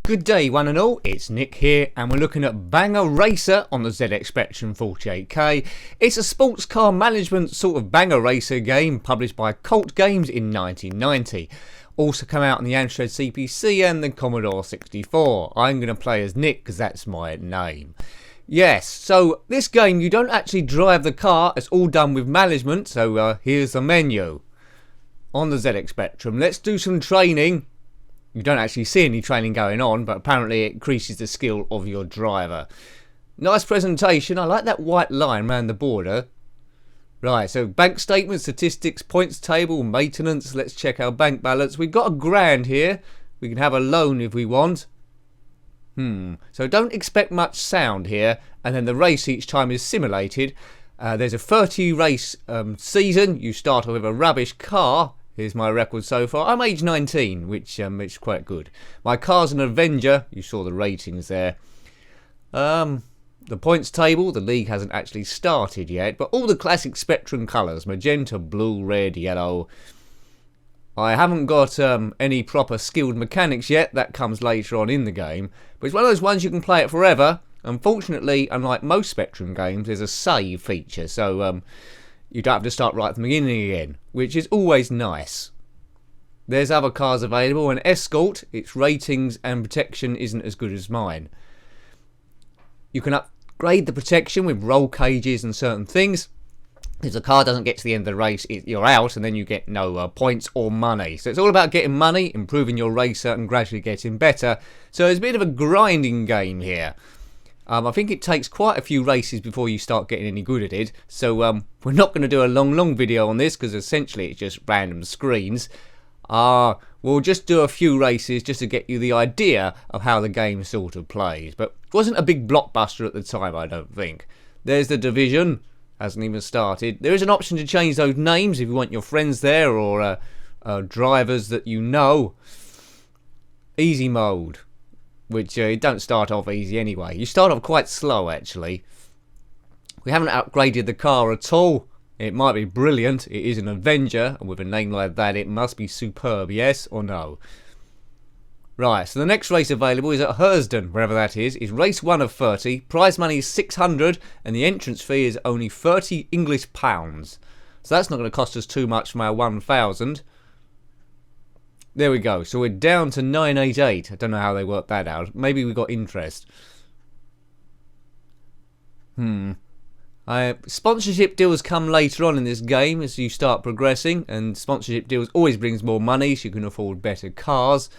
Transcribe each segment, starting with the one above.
Good day one and all, it's Nick here and we're looking at Banger Racer on the ZX Spectrum 48K. It's a sports car management sort of banger racer game published by Colt Games in 1990. Also come out on the Amstrad CPC and the Commodore 64. I'm going to play as Nick because that's my name. Yes, so this game you don't actually drive the car, it's all done with management, so here's the menu. On the ZX Spectrum, let's do some training. You don't actually see any training going on, but apparently it increases the skill of your driver. Nice presentation. I like that white line around the border. Right, so bank statement, statistics, points table, maintenance. Let's check our bank balance. We've got £1,000 here. We can have a loan if we want. So don't expect much sound here. And then the race each time is simulated. There's a 30 race season. You start off with a rubbish car. Here's my record so far. I'm age 19, which is quite good. My car's an Avenger. You saw the ratings there. The points table, the league hasn't actually started yet, but all the classic Spectrum colours, magenta, blue, red, yellow. I haven't got any proper skilled mechanics yet. That comes later on in the game. But it's one of those ones you can play it forever. Unfortunately, unlike most Spectrum games, there's a save feature, so you don't have to start right at the beginning again, which is always nice. There's other cars available. An Escort, its ratings and protection isn't as good as mine. You can upgrade the protection with roll cages and certain things. If the car doesn't get to the end of the race, you're out and then you get no points or money. So it's all about getting money, improving your racer and gradually getting better. So it's a bit of a grinding game here. I think it takes quite a few races before you start getting any good at it. So we're not going to do a long video on this because essentially it's just random screens. We'll just do a few races just to get you the idea of how the game sort of plays. But it wasn't a big blockbuster at the time, I don't think. There's the division. Hasn't even started. There is an option to change those names if you want your friends there or drivers that you know. Easy mode. Which you don't start off easy anyway. You start off quite slow actually. We haven't upgraded the car at all. It might be brilliant. It is an Avenger, and with a name like that it must be superb, yes or no? Right, so the next race available is at Hersden, wherever that is race 1 of 30. Prize money is 600 and the entrance fee is only 30 English pounds. So that's not going to cost us too much from our 1,000. There we go. So we're down to 988. I don't know how they worked that out. Maybe we got interest. Sponsorship deals come later on in this game as you start progressing, and sponsorship deals always brings more money so you can afford better cars.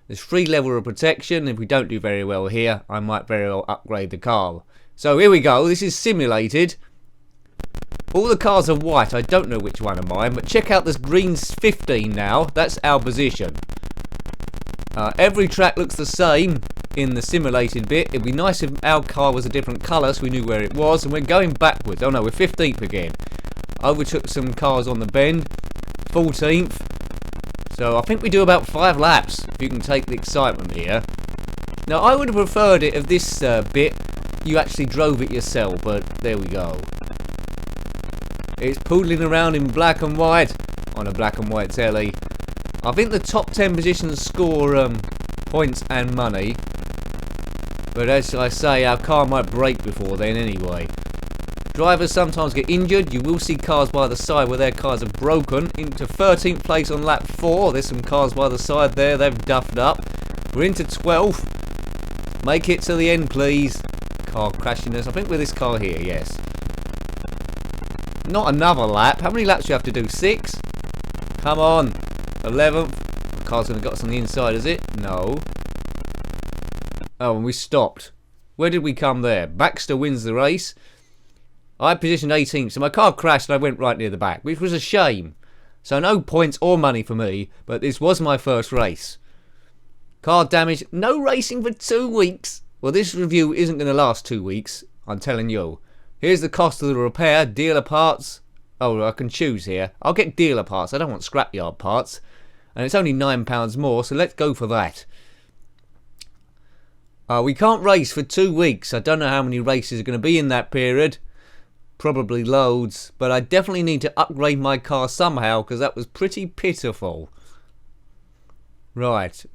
There's free level of protection. If we don't do very well here, I might very well upgrade the car. So here we go. This is simulated. All the cars are white. I don't know which one are mine, but check out this green 15 now. That's our position. Every track looks the same in the simulated bit. It'd be nice if our car was a different colour so we knew where it was. And we're going backwards. Oh no, we're 15th again. Overtook some cars on the bend. 14th. So I think we do about 5 laps, if you can take the excitement here. Now I would have preferred it if this bit you actually drove it yourself, but there we go. It's poodling around in black and white on a black and white telly. I think the top 10 positions score points and money. But as I say, our car might break before then anyway. Drivers sometimes get injured. You will see cars by the side where their cars are broken. Into 13th place on lap 4. There's some cars by the side there. They've duffed up. We're into 12th. Make it to the end, please. Car crashing us. I think with this car here, yes. Not another lap. How many laps do you have to do? 6? Come on. 11th. The car's going to get us on the inside, is it? No. Oh, and we stopped. Where did we come there? Baxter wins the race. I positioned 18th, so my car crashed and I went right near the back, which was a shame. So no points or money for me, but this was my first race. Car damage, no racing for 2 weeks. Well, this review isn't going to last 2 weeks, I'm telling you. Here's the cost of the repair, dealer parts. Oh, I can choose here. I'll get dealer parts, I don't want scrapyard parts. And it's only £9 more, so let's go for that. We can't race for 2 weeks. I don't know how many races are going to be in that period. Probably loads, but I definitely need to upgrade my car somehow because that was pretty pitiful. Right,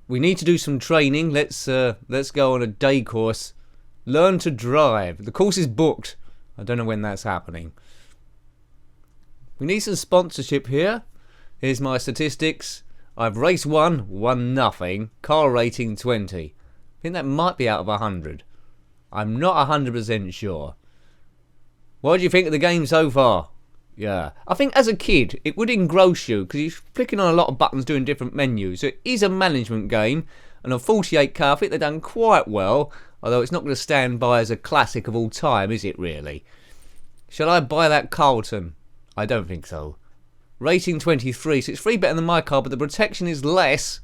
We need to do some training. Let's go on a day course. Learn to drive. The course is booked. I don't know when that's happening. We need some sponsorship here. Here's my statistics. I've race 1, won nothing. Car rating 20. I think that might be out of 100. I'm not 100% sure. What do you think of the game so far? Yeah, I think as a kid it would engross you because you're flicking on a lot of buttons doing different menus. So it is a management game, and on 48K I think they've done quite well, although it's not going to stand by as a classic of all time, is it really? Shall I buy that Carlton? I don't think so. Rating 23, so it's free better than my car, but the protection is less.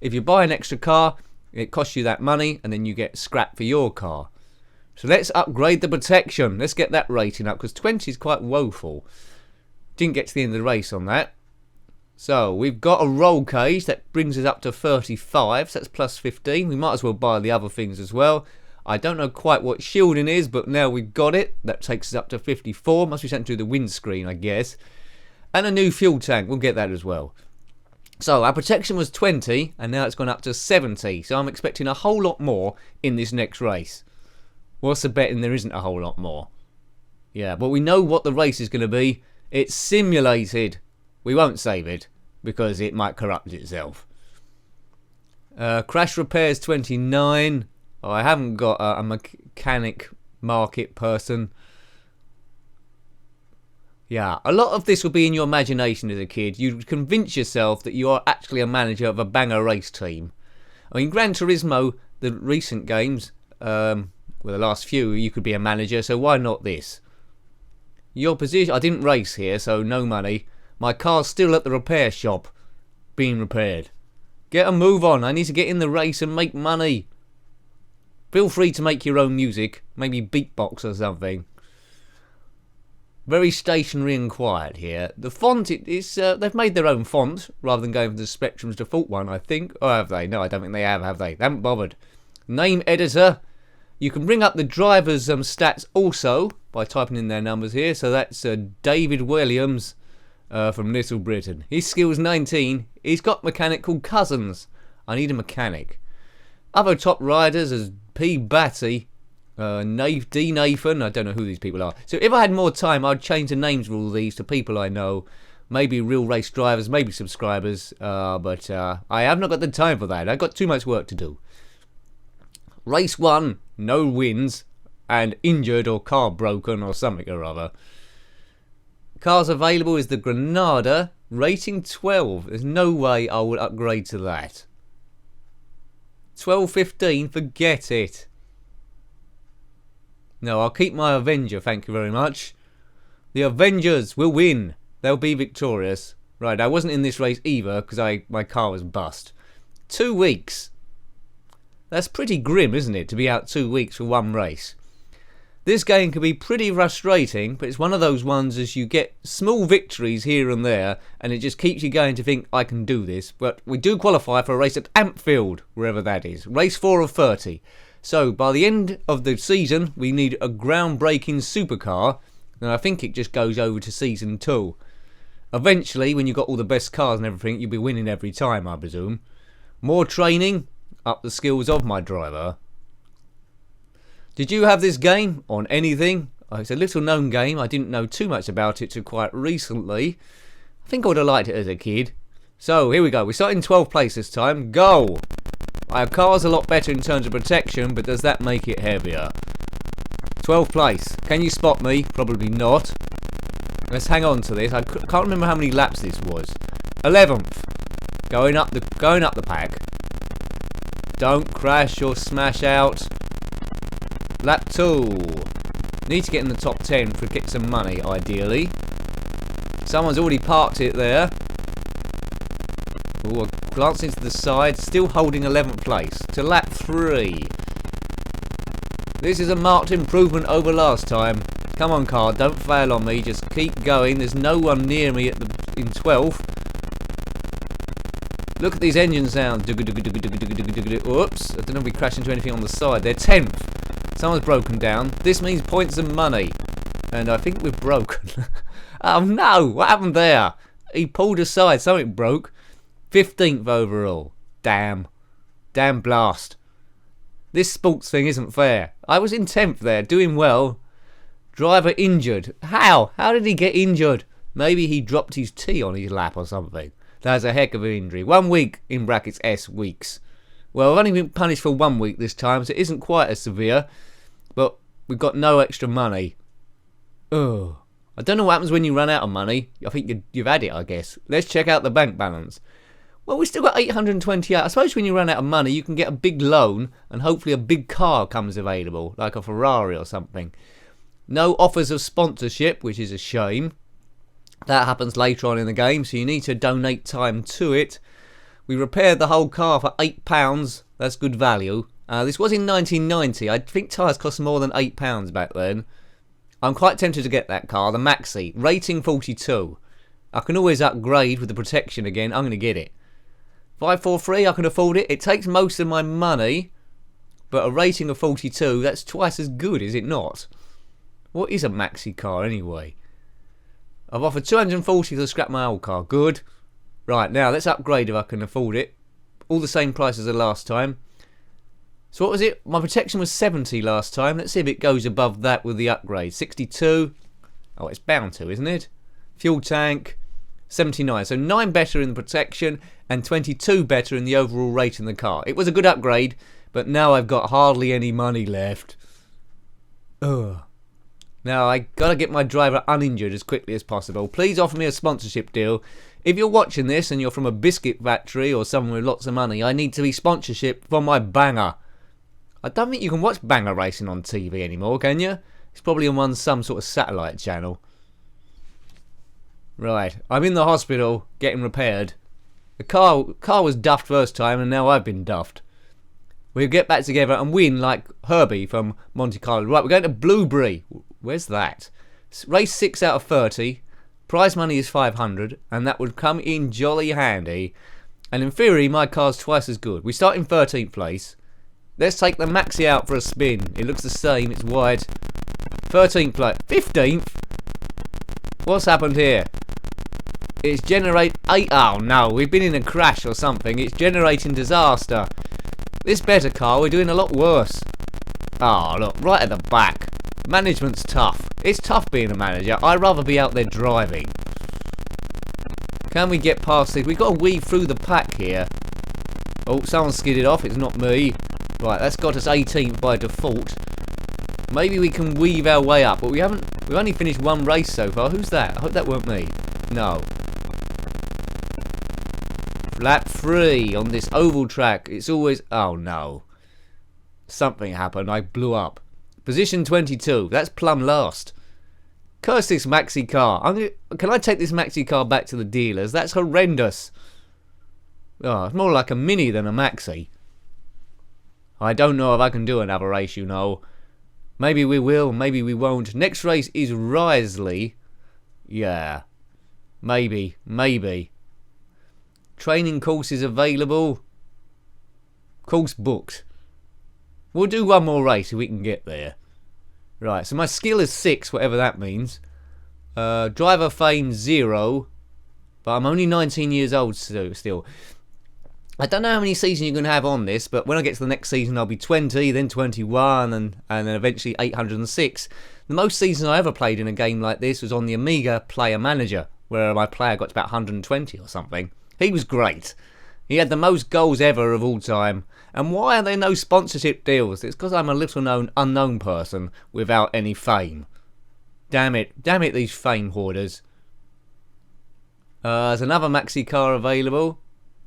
If you buy an extra car, it costs you that money, and then you get scrap for your car. So let's upgrade the protection. Let's get that rating up, because 20 is quite woeful. Didn't get to the end of the race on that. So we've got a roll cage that brings us up to 35, so that's plus 15. We might as well buy the other things as well. I don't know quite what shielding is, but now we've got it. That takes us up to 54. Must be something to do with the windscreen, I guess. And a new fuel tank. We'll get that as well. So our protection was 20, and now it's gone up to 70. So I'm expecting a whole lot more in this next race. What's the betting there isn't a whole lot more? Yeah, but we know what the race is going to be. It's simulated. We won't save it because it might corrupt itself. Crash repairs 29. Oh, I haven't got a mechanic market person. Yeah, a lot of this will be in your imagination as a kid. You convince yourself that you are actually a manager of a banger race team. I mean, Gran Turismo, the recent games, well, the last few, you could be a manager, so why not this? Your position, I didn't race here, so no money. My car's still at the repair shop, being repaired. Get a move on, I need to get in the race and make money. Feel free to make your own music, maybe beatbox or something. Very stationary and quiet here. The font, they've made their own font, rather than going for the Spectrum's default one, I think. Or have they? No, I don't think they have they? They haven't bothered. Name editor. You can bring up the driver's stats also by typing in their numbers here. So that's David Williams from Little Britain. His skill's 19. He's got mechanic called Cousins. I need a mechanic. Other top riders as P. Batty, D. Nathan. I don't know who these people are. So if I had more time, I'd change the names of all these to people I know. Maybe real race drivers, maybe subscribers. But I have not got the time for that. I've got too much work to do. Race 1, no wins, and injured or car broken or something or other. Cars available is the Granada, rating 12. There's no way I would upgrade to that. 12-15, forget it. No, I'll keep my Avenger, thank you very much. The Avengers will win. They'll be victorious. Right, I wasn't in this race either because my car was bust. 2 weeks. That's pretty grim, isn't it, to be out 2 weeks for one race. This game can be pretty frustrating, but it's one of those ones as you get small victories here and there, and it just keeps you going to think, I can do this. But we do qualify for a race at Ampfield, wherever that is. Race 4 of 30. So, by the end of the season, we need a groundbreaking supercar, and I think it just goes over to Season 2. Eventually, when you've got all the best cars and everything, you'll be winning every time, I presume. More training, up the skills of my driver. Did you have this game on anything? It's a little known game. I didn't know too much about it till quite recently. I think I would have liked it as a kid. So here we go. We start in 12th place this time. Go! Our car's a lot better in terms of protection, but does that make it heavier? 12th place. Can you spot me? Probably not. Let's hang on to this. I can't remember how many laps this was. 11th. Going up the pack. Don't crash or smash out. Lap 2. Need to get in the top 10 to get some money, ideally. Someone's already parked it there. Ooh, glancing to the side, still holding 11th place. To lap 3. This is a marked improvement over last time. Come on, car, don't fail on me. Just keep going. There's no one near me in 12th. Look at these engine sounds. Oops, I don't know if we crash into anything on the side. They're 10th. Someone's broken down. This means points and money. And I think we're broken. Oh no, what happened there? He pulled aside, something broke. 15th overall. Damn. Damn blast. This sports thing isn't fair. I was in 10th there, doing well. Driver injured. How? How did he get injured? Maybe he dropped his tea on his lap or something. That's a heck of an injury. 1 week, in brackets S, weeks. Well, I've only been punished for 1 week this time, so it isn't quite as severe. But we've got no extra money. Ugh. I don't know what happens when you run out of money. I think you've had it, I guess. Let's check out the bank balance. Well, we've still got 828. I suppose when you run out of money, you can get a big loan and hopefully a big car comes available, like a Ferrari or something. No offers of sponsorship, which is a shame. That happens later on in the game, so you need to donate time to it. We repaired the whole car for £8. That's good value. This was in 1990. I think tyres cost more than £8 back then. I'm quite tempted to get that car, the Maxi. Rating 42. I can always upgrade with the protection again. I'm going to get it. 543, I can afford it. It takes most of my money, but a rating of 42, that's twice as good, is it not? What is a Maxi car anyway? I've offered 240 to scrap my old car. Good. Right, now let's upgrade if I can afford it. All the same price as the last time. So what was it? My protection was 70 last time. Let's see if it goes above that with the upgrade. 62. Oh, it's bound to, isn't it? Fuel tank. 79. So 9 better in the protection and 22 better in the overall rate in the car. It was a good upgrade, but now I've got hardly any money left. Ugh. Now I gotta get my driver uninjured as quickly as possible. Please offer me a sponsorship deal. If you're watching this and you're from a biscuit factory or someone with lots of money, I need to be sponsorship for my banger. I don't think you can watch banger racing on TV anymore, can you? It's probably on some sort of satellite channel. Right, I'm in the hospital getting repaired. The car was duffed first time and now I've been duffed. We'll get back together and win like Herbie from Monte Carlo. Right, we're going to Blueberry. Where's that? Race 6 out of 30. Prize money is 500 and that would come in jolly handy. And in theory, my car's twice as good. We start in 13th place. Let's take the Maxi out for a spin. It looks the same, it's wide. 13th place. 15th? What's happened here? It's generate 8. Oh no, we've been in a crash or something. It's generating disaster. This better car, we're doing a lot worse. Oh look, right at the back. Management's tough. It's tough being a manager. I'd rather be out there driving. Can we get past this? We've got to weave through the pack here. Oh, someone skidded off. It's not me. Right, that's got us 18th by default. Maybe we can weave our way up, but we've only finished 1 race so far. Who's that? I hope that weren't me. No. Lap 3 on this oval track. It's always... Oh no. Something happened. I blew up. Position 22. That's plumb last. Curse this Maxi car. Can I take this Maxi car back to the dealers? That's horrendous. Oh, it's more like a Mini than a Maxi. I don't know if I can do another race, you know. Maybe we will, maybe we won't. Next race is Risley. Yeah. Maybe. Training courses available. Course booked. We'll do 1 more race if we can get there. Right, so my skill is 6, whatever that means. Driver fame 0. But I'm only 19 years old still. I don't know how many seasons you're going to have on this, but when I get to the next season I'll be 20, then 21, and then eventually 806. The most seasons I ever played in a game like this was on the Amiga Player Manager, where my player got to about 120 or something. He was great. He had the most goals ever of all time. And why are there no sponsorship deals? It's because I'm a little known unknown person without any fame. Damn it, these fame hoarders. There's another Maxi car available.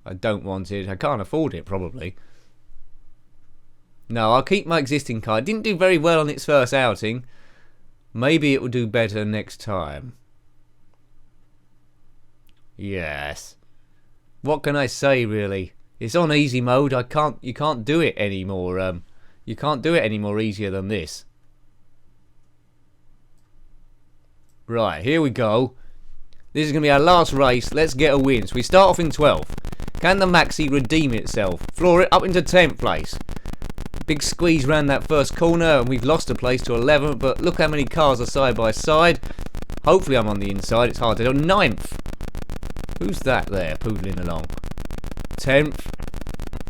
I don't want it. I can't afford it, probably. No, I'll keep my existing car. It didn't do very well on its first outing. Maybe it will do better next time. Yes. What can I say, really? It's on easy mode. You can't do it anymore. You can't do it any more easier than this. Right, here we go. This is going to be our last race. Let's get a win. So we start off in 12th. Can the Maxi redeem itself? Floor it up into 10th place. Big squeeze round that first corner and we've lost a place to 11th, but look how many cars are side by side. Hopefully I'm on the inside. It's hard to do. 9th. Who's that there poodling along? 10th.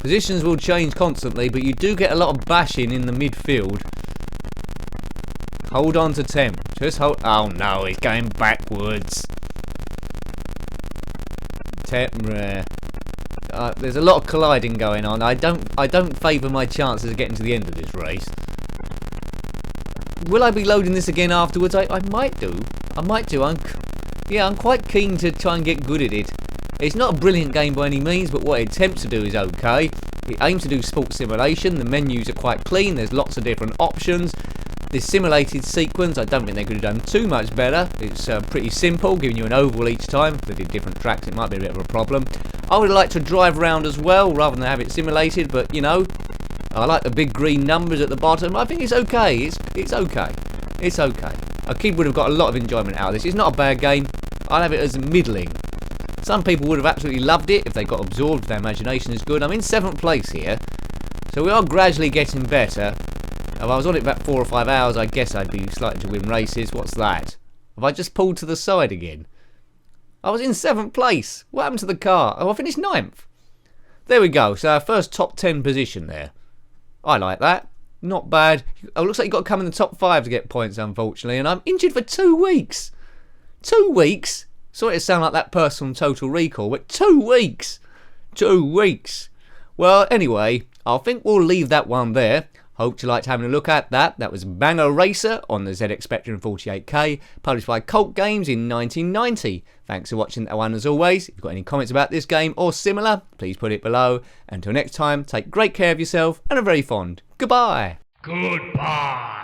Positions will change constantly, but you do get a lot of bashing in the midfield. Hold on to temp. Just hold. Oh no, he's going backwards. Temp. There's a lot of colliding going on. I don't favour my chances of getting to the end of this race. Will I be loading this again afterwards? I might do. I might do. I'm quite keen to try and get good at it. It's not a brilliant game by any means, but what it attempts to do is okay. It aims to do sports simulation. The menus are quite clean. There's lots of different options. This simulated sequence, I don't think they could have done too much better. It's pretty simple, giving you an oval each time. If they did different tracks, it might be a bit of a problem. I would like to drive around as well, rather than have it simulated, but you know, I like the big green numbers at the bottom. I think it's okay. It's okay. It's okay. A kid would have got a lot of enjoyment out of this. It's not a bad game. I'll have it as middling. Some people would have absolutely loved it if they got absorbed, if their imagination is good. I'm in 7th place here, so we are gradually getting better. If I was on it about 4 or 5 hours, I guess I'd be starting to win races. What's that? Have I just pulled to the side again? I was in 7th place. What happened to the car? Oh, I finished 9th. There we go. So our first top 10 position there. I like that. Not bad. Oh, looks like you've got to come in the top 5 to get points, unfortunately. And I'm injured for 2 weeks. 2 weeks? Sorry to sound like that person from Total Recall, but 2 weeks. 2 weeks. Well, anyway, I think we'll leave that one there. Hope you liked having a look at that. That was Banger Racer on the ZX Spectrum 48K, published by Cult Games in 1990. Thanks for watching that one as always. If you've got any comments about this game or similar, please put it below. Until next time, take great care of yourself and are very fond. Goodbye. Goodbye.